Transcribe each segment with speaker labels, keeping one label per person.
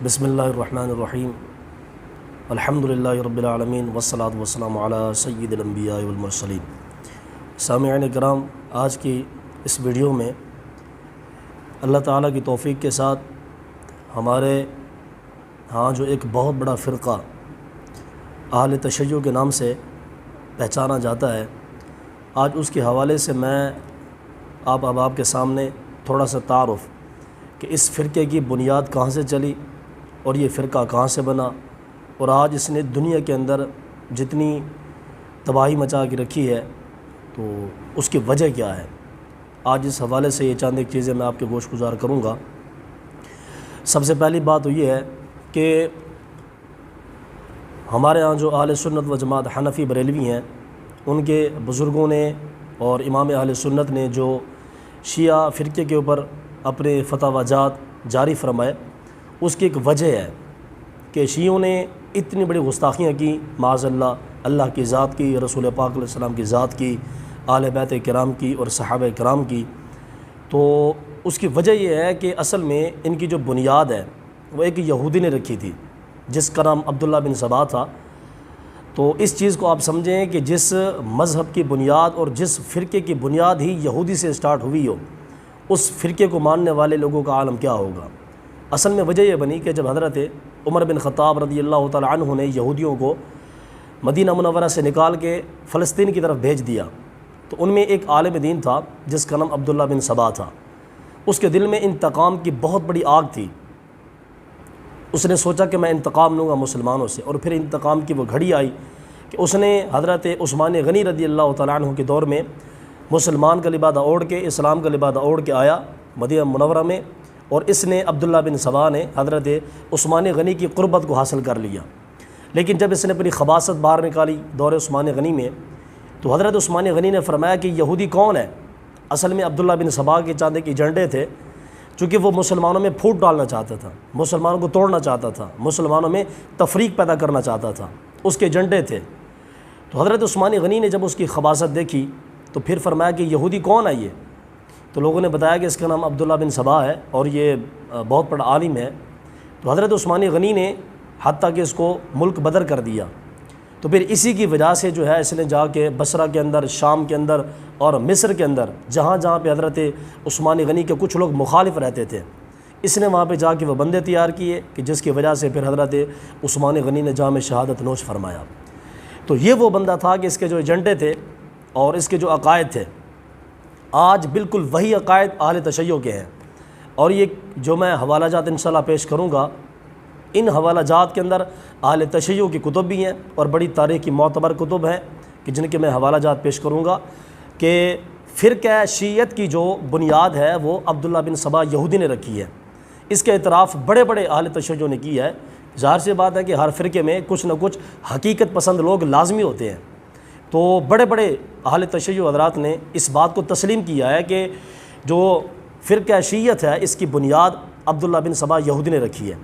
Speaker 1: بسم اللہ الرحمن الرحیم الحمدللہ رب العالمین والصلاة والسلام علی سید الانبیاء والمرسلین۔ سامعین کرام، آج کی اس ویڈیو میں اللہ تعالیٰ کی توفیق کے ساتھ ہمارے ہاں جو ایک بہت بڑا فرقہ اہل تشیع کے نام سے پہچانا جاتا ہے، آج اس کے حوالے سے میں آپ کے سامنے تھوڑا سا تعارف کہ اس فرقے کی بنیاد کہاں سے چلی اور یہ فرقہ کہاں سے بنا، اور آج اس نے دنیا کے اندر جتنی تباہی مچا کے رکھی ہے تو اس کی وجہ کیا ہے۔ آج اس حوالے سے یہ چند ایک چیزیں میں آپ کے گوش گزار کروں گا۔ سب سے پہلی بات تو یہ ہے کہ ہمارے ہاں جو اہل سنت و جماعت حنفی بریلوی ہیں، ان کے بزرگوں نے اور امام اہل سنت نے جو شیعہ فرقے کے اوپر اپنے فتاوی جات جاری فرمائے، اس کی ایک وجہ ہے کہ شیعوں نے اتنی بڑی گستاخیاں کی، معاذ اللہ کی ذات کی، رسول پاک علیہ السلام کی ذات کی، اہل بیت کرام کی اور صحابہ کرام کی۔ تو اس کی وجہ یہ ہے کہ اصل میں ان کی جو بنیاد ہے وہ ایک یہودی نے رکھی تھی جس کا نام عبداللہ بن سبا تھا۔ تو اس چیز کو آپ سمجھیں کہ جس مذہب کی بنیاد اور جس فرقے کی بنیاد ہی یہودی سے سٹارٹ ہوئی ہو، اس فرقے کو ماننے والے لوگوں کا عالم کیا ہوگا۔ اصل میں وجہ یہ بنی کہ جب حضرت عمر بن خطاب رضی اللہ تعالیٰ عنہ نے یہودیوں کو مدینہ منورہ سے نکال کے فلسطین کی طرف بھیج دیا، تو ان میں ایک عالم دین تھا جس کا نام عبداللہ بن سبا تھا۔ اس کے دل میں انتقام کی بہت بڑی آگ تھی۔ اس نے سوچا کہ میں انتقام لوں گا مسلمانوں سے، اور پھر انتقام کی وہ گھڑی آئی کہ اس نے حضرت عثمان غنی رضی اللہ تعالیٰ عنہ کے دور میں مسلمان کا لبادہ اوڑھ کے، اسلام کا لبادہ اوڑھ کے آیا مدینہ منورہ میں، اور اس نے عبداللہ بن سبا نے حضرت عثمان غنی کی قربت کو حاصل کر لیا۔ لیکن جب اس نے اپنی خباثت باہر نکالی دور عثمان غنی میں، تو حضرت عثمان غنی نے فرمایا کہ یہودی کون ہے۔ اصل میں عبداللہ بن سبا کے چاند کے ایجنڈے تھے، چونکہ وہ مسلمانوں میں پھوٹ ڈالنا چاہتا تھا، مسلمانوں کو توڑنا چاہتا تھا، مسلمانوں میں تفریق پیدا کرنا چاہتا تھا، اس کے ایجنڈے تھے۔ تو حضرت عثمان غنی نے جب اس کی خباثت دیکھی تو پھر فرمایا کہ یہودی کون ہے یہ؟ تو لوگوں نے بتایا کہ اس کا نام عبداللہ بن سبا ہے اور یہ بہت بڑا عالم ہے۔ تو حضرت عثمان غنی نے حتیٰ کہ اس کو ملک بدر کر دیا۔ تو پھر اسی کی وجہ سے جو ہے اس نے جا کے بصرہ کے اندر، شام کے اندر اور مصر کے اندر جہاں جہاں پہ حضرت عثمان غنی کے کچھ لوگ مخالف رہتے تھے، اس نے وہاں پہ جا کے وہ بندے تیار کیے کہ جس کی وجہ سے پھر حضرت عثمان غنی نے جام شہادت نوش فرمایا۔ تو یہ وہ بندہ تھا کہ اس کے جو ایجنڈے تھے اور اس کے جو عقائد تھے، آج بالکل وہی عقائد اہل تشیع کے ہیں۔ اور یہ جو میں حوالہ جات انشاءاللہ پیش کروں گا، ان حوالہ جات کے اندر اہل تشیع کی کتب بھی ہیں اور بڑی تاریخی معتبر کتب ہیں کہ جن کے میں حوالہ جات پیش کروں گا کہ فرقہ شیعیت کی جو بنیاد ہے وہ عبداللہ بن سبا یہودی نے رکھی ہے۔ اس کے اعتراف بڑے بڑے اہل تشیع نے کی ہے۔ ظاہر سی بات ہے کہ ہر فرقے میں کچھ نہ کچھ حقیقت پسند لوگ لازمی ہوتے ہیں۔ تو بڑے بڑے اہل تشیع حضرات نے اس بات کو تسلیم کیا ہے کہ جو فرقہ شیعیت ہے اس کی بنیاد عبداللہ بن سبا یہودی نے رکھی ہے۔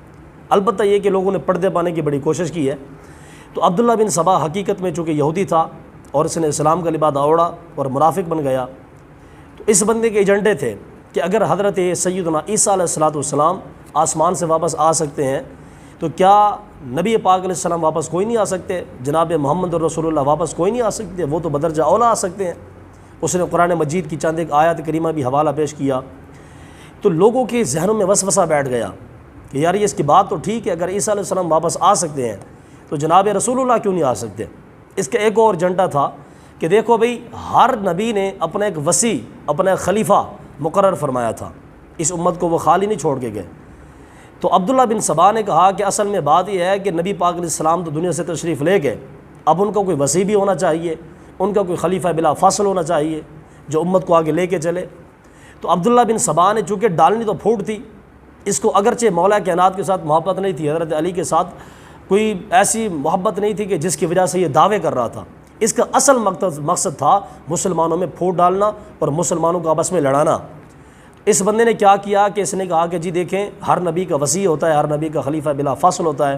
Speaker 1: البتہ یہ کہ لوگوں نے پردے پانے کی بڑی کوشش کی ہے۔ تو عبداللہ بن سبا حقیقت میں چونکہ یہودی تھا اور اس نے اسلام کا لبادہ اوڑھا اور منافق بن گیا، تو اس بندے کے ایجنڈے تھے کہ اگر حضرت سیدنا عیسیٰ علیہ السلام آسمان سے واپس آ سکتے ہیں تو کیا نبی پاک علیہ السلام واپس کوئی نہیں آ سکتے؟ جناب محمد رسول اللہ واپس کوئی نہیں آ سکتے؟ وہ تو بدرجہ اولا آ سکتے ہیں۔ اس نے قرآن مجید کی چند ایک آیات کریمہ بھی حوالہ پیش کیا۔ تو لوگوں کے ذہنوں میں وسوسہ بیٹھ گیا کہ یار یہ اس کی بات تو ٹھیک ہے، اگر عیسیٰ علیہ السلام واپس آ سکتے ہیں تو جناب رسول اللہ کیوں نہیں آ سکتے؟ اس کا ایک اور ایجنڈا تھا کہ دیکھو بھئی، ہر نبی نے اپنا ایک وصی، اپنا ایک خلیفہ مقرر فرمایا تھا، اس امت کو وہ خالی نہیں چھوڑ کے گئے۔ تو عبداللہ بن سبا نے کہا کہ اصل میں بات یہ ہے کہ نبی پاک علیہ السلام تو دنیا سے تشریف لے گئے، اب ان کا کوئی وصی بھی ہونا چاہیے، ان کا کوئی خلیفہ بلا فاصل ہونا چاہیے جو امت کو آگے لے کے چلے۔ تو عبداللہ بن سبا نے چونکہ ڈالنی تو پھوٹ تھی، اس کو اگرچہ مولا کائنات کے ساتھ محبت نہیں تھی، حضرت علی کے ساتھ کوئی ایسی محبت نہیں تھی کہ جس کی وجہ سے یہ دعوے کر رہا تھا، اس کا اصل مقصد تھا مسلمانوں میں پھوٹ ڈالنا اور مسلمانوں کو آپس میں لڑانا۔ اس بندے نے کیا کیا کہ اس نے کہا کہ جی دیکھیں، ہر نبی کا وصی ہوتا ہے، ہر نبی کا خلیفہ بلا فاصل ہوتا ہے۔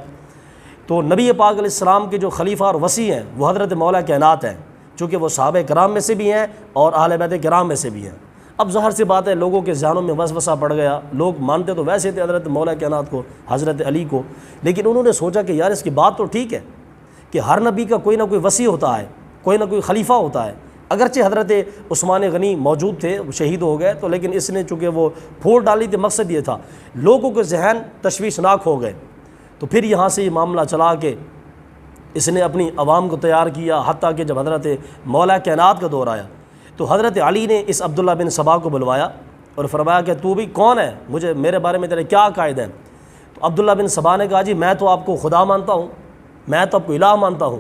Speaker 1: تو نبی پاک علیہ السلام کے جو خلیفہ اور وصی ہیں وہ حضرت مولا کائنات ہیں، چونکہ وہ صحابہ کرام میں سے بھی ہیں اور اہل بیت کرام میں سے بھی ہیں۔ اب ظاہر سی بات ہے لوگوں کے ذہنوں میں وسوسہ پڑ گیا، لوگ مانتے تو ویسے تھے حضرت مولا کائنات کو، حضرت علی کو، لیکن انہوں نے سوچا کہ یار اس کی بات تو ٹھیک ہے کہ ہر نبی کا کوئی نہ کوئی وصی ہوتا ہے، کوئی نہ کوئی خلیفہ ہوتا ہے، اگرچہ حضرت عثمان غنی موجود تھے، وہ شہید ہو گئے، تو لیکن اس نے چونکہ وہ پھوڑ ڈالی تھی، مقصد یہ تھا لوگوں کے ذہن تشویشناک ہو گئے، تو پھر یہاں سے یہ معاملہ چلا کہ اس نے اپنی عوام کو تیار کیا، حتیٰ کہ جب حضرت مولا کائنات کا دور آیا تو حضرت علی نے اس عبداللہ بن سبا کو بلوایا اور فرمایا کہ تو بھی کون ہے، مجھے میرے بارے میں تیرے کیا عقائد ہیں؟ تو عبداللہ بن سبا نے کہا جی میں تو آپ کو خدا مانتا ہوں، میں تو آپ کو الہ مانتا ہوں،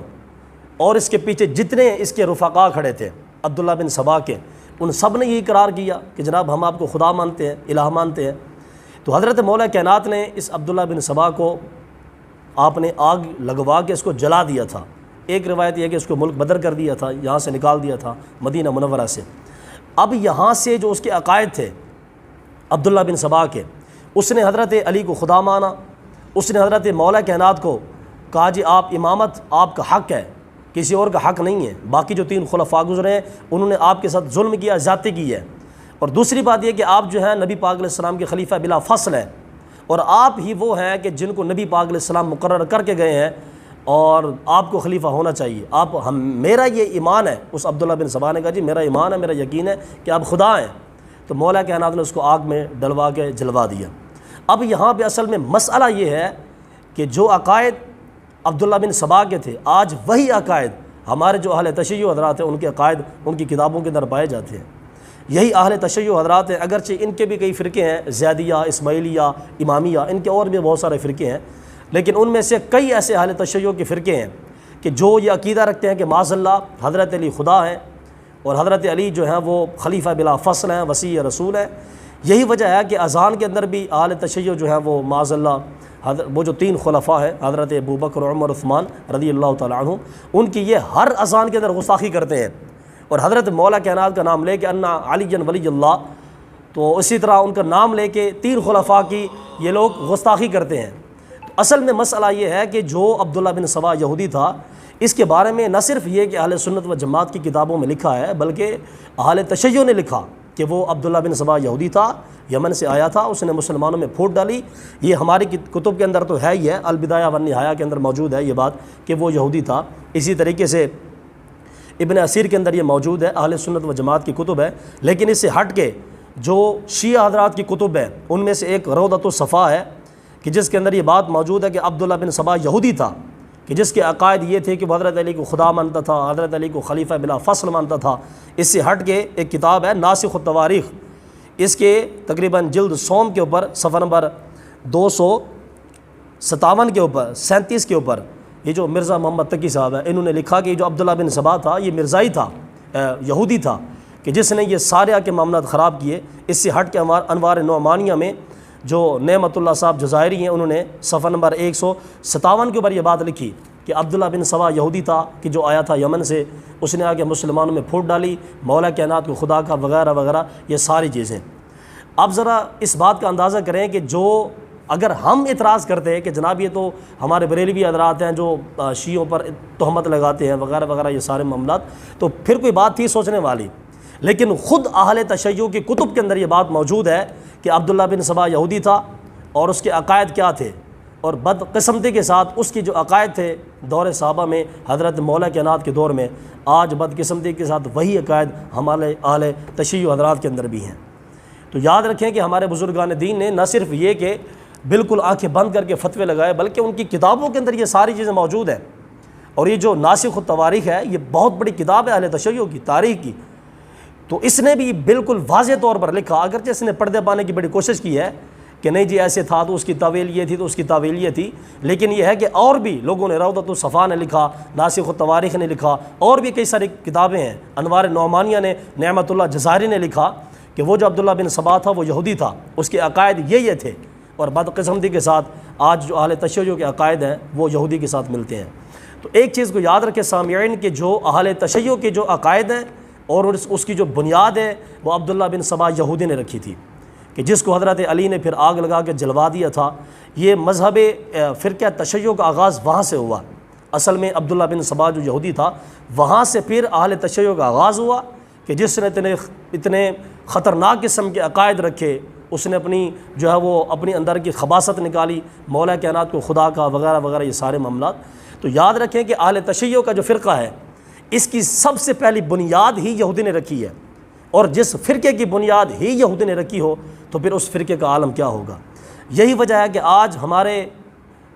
Speaker 1: اور اس کے پیچھے جتنے اس کے رفقا کھڑے تھے عبداللہ بن سبا کے، ان سب نے یہ اقرار کیا کہ جناب ہم آپ کو خدا مانتے ہیں، الہ مانتے ہیں۔ تو حضرت مولا کائنات نے اس عبداللہ بن سبا کو آپ نے آگ لگوا کے اس کو جلا دیا تھا، ایک روایت یہ ہے کہ اس کو ملک بدر کر دیا تھا، یہاں سے نکال دیا تھا مدینہ منورہ سے۔ اب یہاں سے جو اس کے عقائد تھے عبداللہ بن سبا کے، اس نے حضرت علی کو خدا مانا، اس نے حضرت مولا کائنات کو کہا جی آپ امامت آپ کا حق ہے، کسی اور کا حق نہیں ہے، باقی جو 3 خلفاء گزرے ہیں انہوں نے آپ کے ساتھ ظلم کیا، زیادتی کی ہے، اور دوسری بات یہ کہ آپ جو ہیں نبی پاک علیہ السلام کے خلیفہ بلا فصل ہیں، اور آپ ہی وہ ہیں کہ جن کو نبی پاک علیہ السلام مقرر کر کے گئے ہیں، اور آپ کو خلیفہ ہونا چاہیے، میرا یہ ایمان ہے۔ اس عبداللہ بن سبا نے کہا جی میرا ایمان ہے، میرا یقین ہے کہ آپ خدا ہیں، تو مولا کائنات نے اس کو آگ میں ڈلوا کے جلوا دیا۔ اب یہاں پہ اصل میں مسئلہ یہ ہے کہ جو عقائد عبداللہ بن سبا کے تھے، آج وہی عقائد ہمارے جو اہل تشیع حضرات ہیں ان کے عقائد ان کی کتابوں کے اندر پائے جاتے ہیں۔ یہی اہل تشیع حضرات ہیں، اگرچہ ان کے بھی کئی فرقے ہیں، زیدیہ، اسماعیلیہ، امامیہ، ان کے اور بھی بہت سارے فرقے ہیں، لیکن ان میں سے کئی ایسے اہل تشیع کے فرقے ہیں کہ جو یہ عقیدہ رکھتے ہیں کہ معاذ اللہ حضرت علی خدا ہیں اور حضرت علی جو ہیں وہ خلیفہ بلا فصل ہیں، وصی رسول ہیں۔ یہی وجہ ہے کہ اذان کے اندر بھی اہل تشیع جو ہیں وہ معاذ اللہ وہ جو 3 خلفاء ہیں حضرت ابو بکر، عمر، عثمان رضی اللہ تعالیٰ عنہ، ان کی یہ ہر اذان کے اندر گستاخی کرتے ہیں، اور حضرت مولا کائنات کا نام لے کے انا علی ولی اللہ، تو اسی طرح ان کا نام لے کے 3 خلفاء کی یہ لوگ گستاخی کرتے ہیں۔ اصل میں مسئلہ یہ ہے کہ جو عبداللہ بن سبا یہودی تھا، اس کے بارے میں نہ صرف یہ کہ اہل سنت و جماعت کی کتابوں میں لکھا ہے، بلکہ اہل تشیع نے لکھا کہ وہ عبداللہ بن سبا یہودی تھا، یمن سے آیا تھا، اس نے مسلمانوں میں پھوٹ ڈالی۔ یہ ہماری کتب کے اندر تو ہے ہی ہے، البدایہ والنہایہ کے اندر موجود ہے یہ بات کہ وہ یہودی تھا۔ اسی طریقے سے ابن اسیر کے اندر یہ موجود ہے، اہل سنت و جماعت کی کتب ہے۔ لیکن اس سے ہٹ کے جو شیعہ حضرات کی کتب ہے ان میں سے ایک روضۃ الصفا ہے کہ جس کے اندر یہ بات موجود ہے کہ عبداللہ بن سبا یہودی تھا، کہ جس کے عقائد یہ تھے کہ وہ حضرت علی کو خدا مانتا تھا، حضرت علی کو خلیفہ بلا فصل مانتا تھا۔ اس سے ہٹ کے ایک کتاب ہے ناسخ التواریخ، اس کے تقریباً جلد سوم کے اوپر صفحہ نمبر 257 کے اوپر 37 کے اوپر یہ جو مرزا محمد تقی صاحب ہے انہوں نے لکھا کہ جو عبداللہ بن سبا تھا یہ مرزائی تھا، یہودی تھا، کہ جس نے یہ سارے کے معاملات خراب کیے۔ اس سے ہٹ کے انوار نعمانیہ میں جو نعمت اللہ صاحب جزائری ہیں انہوں نے صفحہ نمبر 157 کے اوپر یہ بات لکھی کہ عبداللہ بن سبا یہودی تھا کہ جو آیا تھا یمن سے، اس نے آ کے مسلمانوں میں پھوٹ ڈالی، مولا کائنات کو خدا کا وغیرہ وغیرہ، یہ ساری چیزیں۔ اب ذرا اس بات کا اندازہ کریں کہ جو اگر ہم اعتراض کرتے ہیں کہ جناب یہ تو ہمارے بریلوی حضرات ہیں جو شیعوں پر تہمت لگاتے ہیں وغیرہ وغیرہ یہ سارے معاملات، تو پھر کوئی بات تھی سوچنے والی، لیکن خود اہل تشیع کی کتب کے اندر یہ بات موجود ہے کہ عبداللہ بن سبا یہودی تھا اور اس کے عقائد کیا تھے، اور بدقسمتی کے ساتھ اس کی جو عقائد تھے دور صحابہ میں، حضرت مولا کائنات کے دور میں، آج بدقسمتی کے ساتھ وہی عقائد ہمارے اہل تشیع حضرات کے اندر بھی ہیں۔ تو یاد رکھیں کہ ہمارے بزرگان دین نے نہ صرف یہ کہ بالکل آنکھیں بند کر کے فتوے لگائے، بلکہ ان کی کتابوں کے اندر یہ ساری چیزیں موجود ہیں۔ اور یہ جو ناسخ التواریخ ہے یہ بہت بڑی کتاب ہے اہل تشیع کی تاریخ کی، تو اس نے بھی بالکل واضح طور پر لکھا، اگرچہ اس نے پردے پانے کی بڑی کوشش کی ہے کہ نہیں جی ایسے تھا تو اس کی تعویل یہ تھی تو اس کی تعویل یہ تھی، لیکن یہ ہے کہ اور بھی لوگوں نے روضۃ الصفا نے لکھا، ناسخ التواریخ نے لکھا، اور بھی کئی ساری کتابیں ہیں، انوار نعمانیہ نے، نعمت اللہ جزائری نے لکھا کہ وہ جو عبداللہ بن سبا تھا وہ یہودی تھا، اس کے عقائد یہ تھے، اور بدقسمتی کے ساتھ آج جو اہل تشیع کے عقائد ہیں وہ یہودی کے ساتھ ملتے ہیں۔ تو ایک چیز کو یاد رکھیں سامعین کہ جو اہل تشیع کے جو عقائد ہیں اور اس کی جو بنیاد ہے وہ عبداللہ بن سبا یہودی نے رکھی تھی، کہ جس کو حضرت علی نے پھر آگ لگا کے جلوا دیا تھا۔ یہ مذہب فرقہ تشیع کا آغاز وہاں سے ہوا، اصل میں عبداللہ بن سبا جو یہودی تھا وہاں سے پھر اہل تشیع کا آغاز ہوا، کہ جس نے اتنے خطرناک قسم کے عقائد رکھے، اس نے اپنی جو ہے وہ اپنی اندر کی خباثت نکالی، مولا کائنات کو خدا کا وغیرہ وغیرہ، یہ سارے معاملات۔ تو یاد رکھیں کہ اہل تشیع کا جو فرقہ ہے اس کی سب سے پہلی بنیاد ہی یہودی نے رکھی ہے، اور جس فرقے کی بنیاد ہی یہودی نے رکھی ہو تو پھر اس فرقے کا عالم کیا ہوگا۔ یہی وجہ ہے کہ آج ہمارے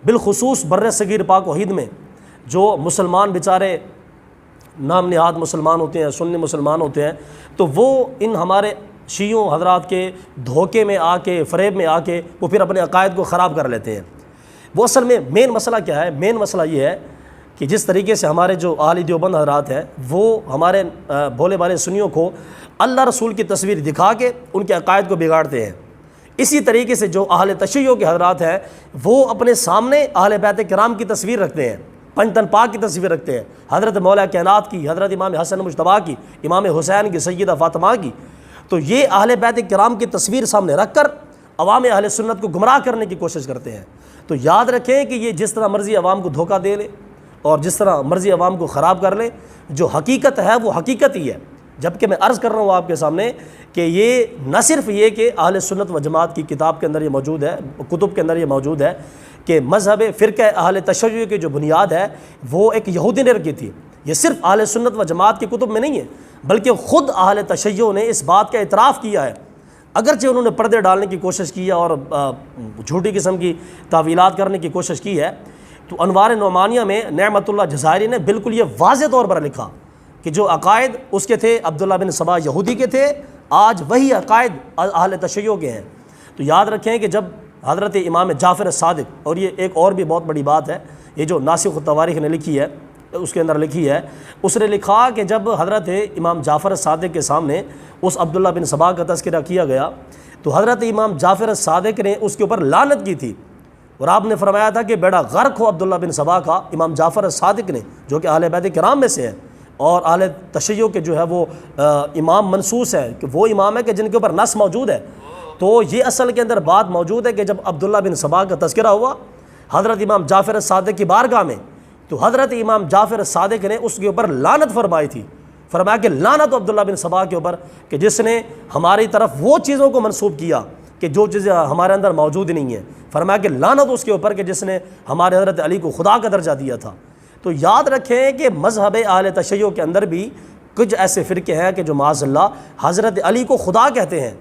Speaker 1: بالخصوص بر صغیر پاک و ہند میں جو مسلمان بیچارے نام نہاد مسلمان ہوتے ہیں، سنی مسلمان ہوتے ہیں، تو وہ ان ہمارے شیعوں حضرات کے دھوکے میں آ کے، فریب میں آ کے وہ پھر اپنے عقائد کو خراب کر لیتے ہیں۔ وہ اصل میں مین مسئلہ کیا ہے؟ مین مسئلہ یہ ہے کہ جس طریقے سے ہمارے جو اہل دیوبند حضرات ہیں وہ ہمارے بھولے بھالے سنیوں کو اللہ رسول کی تصویر دکھا کے ان کے عقائد کو بگاڑتے ہیں، اسی طریقے سے جو اہل تشیع کے حضرات ہیں وہ اپنے سامنے اہل بیت کرام کی تصویر رکھتے ہیں، پنجتن پاک کی تصویر رکھتے ہیں، حضرت مولا کائنات کی، حضرت امام حسن مجتبیٰ کی، امام حسین کی، سیدہ فاطمہ کی۔ تو یہ اہل بیت کرام کی تصویر سامنے رکھ کر عوام اہل سنت کو گمراہ کرنے کی کوشش کرتے ہیں۔ تو یاد رکھیں کہ یہ جس طرح مرضی عوام کو دھوکہ دے لے اور جس طرح مرضی عوام کو خراب کر لے، جو حقیقت ہے وہ حقیقت ہی ہے۔ جبکہ میں عرض کر رہا ہوں آپ کے سامنے کہ یہ نہ صرف یہ کہ اہل سنت و جماعت کی کتاب کے اندر یہ موجود ہے، کتب کے اندر یہ موجود ہے کہ مذہب فرقہ اہل تشیع کی جو بنیاد ہے وہ ایک یہودی نے رکھی تھی، یہ صرف اہل سنت و جماعت کی کتب میں نہیں ہے، بلکہ خود اہل تشیع نے اس بات کا اعتراف کیا ہے، اگرچہ انہوں نے پردے ڈالنے کی کوشش کی ہے اور جھوٹی قسم کی تعویلات کرنے کی کوشش کی ہے۔ تو انوار نعمانیہ میں نعمت اللہ جزائری نے بالکل یہ واضح طور پر لکھا کہ جو عقائد اس کے تھے عبداللہ بن سبا یہودی کے تھے، آج وہی عقائد اہل تشیع کے ہیں۔ تو یاد رکھیں کہ جب حضرت امام جعفر الصادق، اور یہ ایک اور بھی بہت بڑی بات ہے، یہ جو ناسخ التواریخ نے لکھی ہے اس کے اندر لکھی ہے، اس نے لکھا کہ جب حضرت امام جعفر الصادق کے سامنے اس عبداللہ بن سبا کا تذکرہ کیا گیا تو حضرت امام جعفر الصادق نے اس کے اوپر لعنت کی تھی، اور آپ نے فرمایا تھا کہ بیڑا غرق ہو عبداللہ بن سبا کا، امام جعفر الصادق نے جو کہ اہل بیت کرام میں سے ہے اور اہل تشیع کے جو ہے وہ امام منصوص ہے کہ وہ امام ہے کہ جن کے اوپر نص موجود ہے۔ تو یہ اصل کے اندر بات موجود ہے کہ جب عبداللہ بن سبا کا تذکرہ ہوا حضرت امام جعفر الصادق کی بارگاہ میں، تو حضرت امام جعفر الصادق نے اس کے اوپر لعنت فرمائی تھی، فرمایا کہ لعنت عبداللہ بن سبا کے اوپر کہ جس نے ہماری طرف وہ چیزوں کو منسوب کیا کہ جو چیزیں ہمارے اندر موجود نہیں ہیں، فرمایا کہ لعنت اس کے اوپر کہ جس نے ہمارے حضرت علی کو خدا کا درجہ دیا تھا۔ تو یاد رکھیں کہ مذہب اہل تشیع کے اندر بھی کچھ ایسے فرقے ہیں کہ جو معاذ اللہ حضرت علی کو خدا کہتے ہیں۔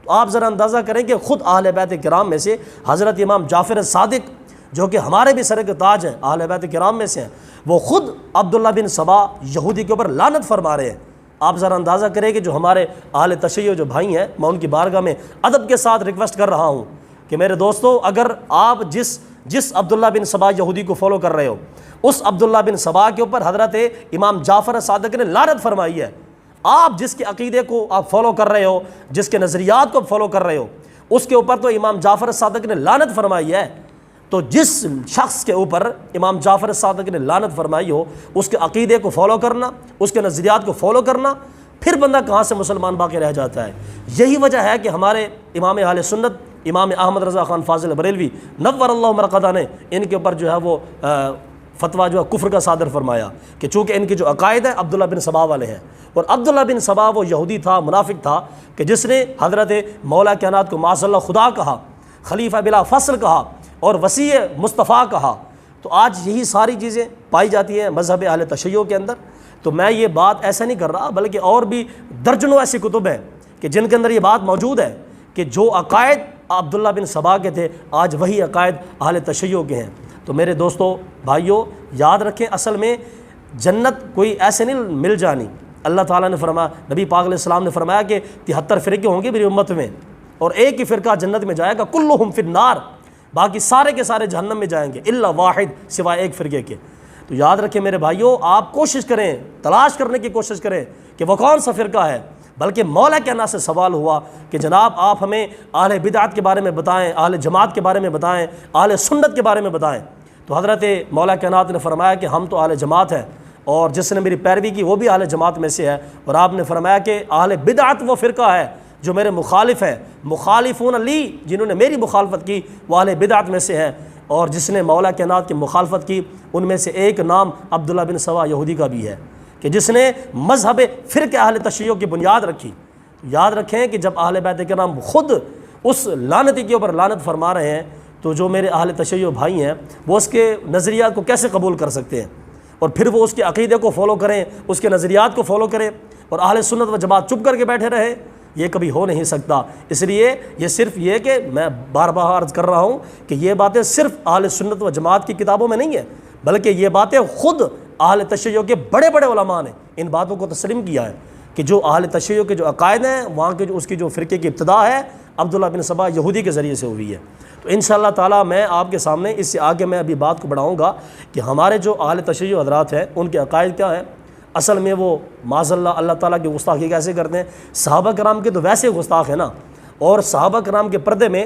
Speaker 1: تو آپ ذرا اندازہ کریں کہ خود اہل بیت کرام میں سے حضرت امام جعفر الصادق جو کہ ہمارے بھی سر کے تاج ہیں، اہل بیت کرام میں سے ہیں، وہ خود عبداللہ بن سبا یہودی کے اوپر لعنت فرما رہے ہیں۔ آپ ذرا اندازہ کریں کہ جو ہمارے اہل تشیع جو بھائی ہیں، میں ان کی بارگاہ میں ادب کے ساتھ ریکویسٹ کر رہا ہوں کہ میرے دوستو، اگر آپ جس عبداللہ بن سبا یہودی کو فالو کر رہے ہو، اس عبداللہ بن سبا کے اوپر حضرت امام جعفر الصادق نے لعنت فرمائی ہے۔ آپ جس کے عقیدے کو آپ فالو کر رہے ہو، جس کے نظریات کو فالو کر رہے ہو، اس کے اوپر تو امام جعفر الصادق نے لعنت فرمائی ہے۔ تو جس شخص کے اوپر امام جعفر الصادق نے لعنت فرمائی ہو، اس کے عقیدے کو فالو کرنا، اس کے نظریات کو فالو کرنا، پھر بندہ کہاں سے مسلمان باقی رہ جاتا ہے۔ یہی وجہ ہے کہ ہمارے امام اہل سنت امام احمد رضا خان فاضل بریلوی نور اللہ مرقدہ نے ان کے اوپر جو ہے وہ فتویٰ جو ہے کفر کا صادر فرمایا کہ چونکہ ان کے جو عقائد ہیں عبداللہ بن سبا والے ہیں، اور عبداللہ بن سبا وہ یہودی تھا، منافق تھا کہ جس نے حضرت مولا کائنات کو معاذ اللہ خدا کہا، خلیفہ بلا فصل کہا اور وسیع مصطفیٰ کہا۔ تو آج یہی ساری چیزیں پائی جاتی ہیں مذہب اہل تشیع کے اندر۔ تو میں یہ بات ایسا نہیں کر رہا، بلکہ اور بھی درجنوں ایسی کتب ہیں کہ جن کے اندر یہ بات موجود ہے کہ جو عقائد عبداللہ بن سبا کے تھے آج وہی عقائد اہل تشیع کے ہیں۔ تو میرے دوستو بھائیوں، یاد رکھیں اصل میں جنت کوئی ایسے نہیں مل جانی۔ اللہ تعالیٰ نے فرمایا، نبی پاک علیہ السلام نے فرمایا کہ 73 فرقے ہوں گے میری امت میں، اور ایک ہی فرقہ جنت میں جائے گا، کلہم فی النار، باقی سارے کے سارے جہنم میں جائیں گے الا واحد، سوائے ایک فرقے کے۔ تو یاد رکھیں میرے بھائیوں، آپ کوشش کریں، تلاش کرنے کی کوشش کریں کہ وہ کون سا فرقہ ہے، بلکہ مولا کائنات سے سوال ہوا کہ جناب آپ ہمیں اہل بدعت کے بارے میں بتائیں، اہل جماعت کے بارے میں بتائیں، اہل سنت کے بارے میں بتائیں۔ تو حضرت مولا کائنات نے فرمایا کہ ہم تو اہل جماعت ہیں، اور جس نے میری پیروی کی وہ بھی اہل جماعت میں سے ہے، اور آپ نے فرمایا کہ اہل بدعت وہ فرقہ ہے جو میرے مخالف ہے، مخالفون لی، جنہوں نے میری مخالفت کی وہ اہل بدعت میں سے ہے، اور جس نے مولا کائنات کی مخالفت کی ان میں سے ایک نام عبداللہ بن سبا یہودی کا بھی ہے کہ جس نے مذہب فرقہ اہل تشیع کی بنیاد رکھی۔ یاد رکھیں کہ جب اہل بیت کرام خود اس لعنتی کے اوپر لعنت فرما رہے ہیں تو جو میرے اہل تشیع بھائی ہیں وہ اس کے نظریات کو کیسے قبول کر سکتے ہیں، اور پھر وہ اس کے عقیدے کو فالو کریں، اس کے نظریات کو فالو کریں، اور اہل سنت و جماعت چپ کر کے بیٹھے رہے؟ یہ کبھی ہو نہیں سکتا۔ اس لیے یہ صرف یہ کہ میں بار بار عرض کر رہا ہوں کہ یہ باتیں صرف اہل سنت و جماعت کی کتابوں میں نہیں ہیں، بلکہ یہ باتیں خود اہل تشیع کے بڑے بڑے علماء نے ان باتوں کو تسلیم کیا ہے کہ جو اہل تشیع کے جو عقائد ہیں وہاں کے جو اس کی جو فرقے کی ابتدا ہے عبداللہ بن سبا یہودی کے ذریعے سے ہوئی ہے۔ تو انشاءاللہ تعالیٰ میں آپ کے سامنے اس سے آگے میں ابھی بات کو بڑھاؤں گا کہ ہمارے جو اہل تشیع حضرات ہیں ان کے عقائد کیا ہیں۔ اصل میں وہ معاذ اللہ تعالیٰ کی گستاخی کیسے کرتے ہیں؟ صحابہ کرام کے تو ویسے گستاخ ہیں نا، اور صحابہ کرام کے پردے میں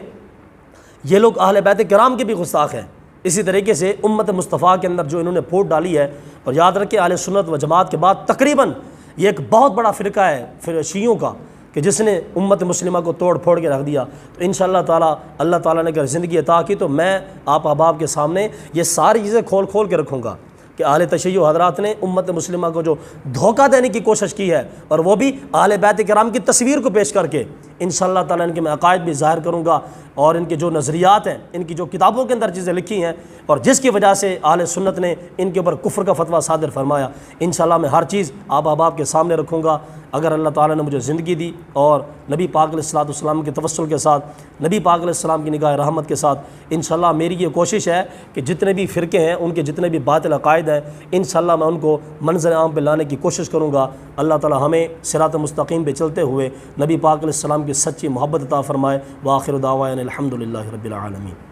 Speaker 1: یہ لوگ اہل بیت کرام کے بھی گستاخ ہیں۔ اسی طریقے سے امت مصطفیٰ کے اندر جو انہوں نے پھوٹ ڈالی ہے، اور یاد رکھیں اہل سنت و جماعت کے بعد تقریباً یہ ایک بہت بڑا فرقہ ہے پھر شیعوں کا کہ جس نے امت مسلمہ کو توڑ پھوڑ کے رکھ دیا۔ تو انشاءاللہ تعالیٰ اللہ تعالیٰ نے اگر زندگی عطا کی تو میں آپ احباب کے سامنے یہ ساری چیزیں کھول کے رکھوں گا کہ اہل تشیع حضرات نے امت مسلمہ کو جو دھوکہ دینے کی کوشش کی ہے، اور وہ بھی اہل بیت کرام کی تصویر کو پیش کر کے، انشاءاللہ تعالیٰ ان کے میں عقائد بھی ظاہر کروں گا، اور ان کے جو نظریات ہیں، ان کی جو کتابوں کے اندر چیزیں لکھی ہیں، اور جس کی وجہ سے اہل سنت نے ان کے اوپر کفر کا فتویٰ صادر فرمایا، انشاءاللہ میں ہر چیز آپ احباب کے سامنے رکھوں گا اگر اللہ تعالیٰ نے مجھے زندگی دی، اور نبی پاک علیہ الصلوۃ والسلام کے توسل کے ساتھ، نبی پاک علیہ السلام کی نگاہ رحمت کے ساتھ۔ انشاءاللہ میری یہ کوشش ہے کہ جتنے بھی فرقے ہیں، ان کے جتنے بھی باطل عقائد ہیں، انشاءاللہ میں ان کو منظر عام پہ لانے کی کوشش کروں گا۔ اللہ تعالیٰ ہمیں صراط مستقیم پہ چلتے ہوئے نبی پاک علیہ السلام کی سچی محبت عطا فرمائے۔ وآخر دعوانا الحمدللہ رب العالمین۔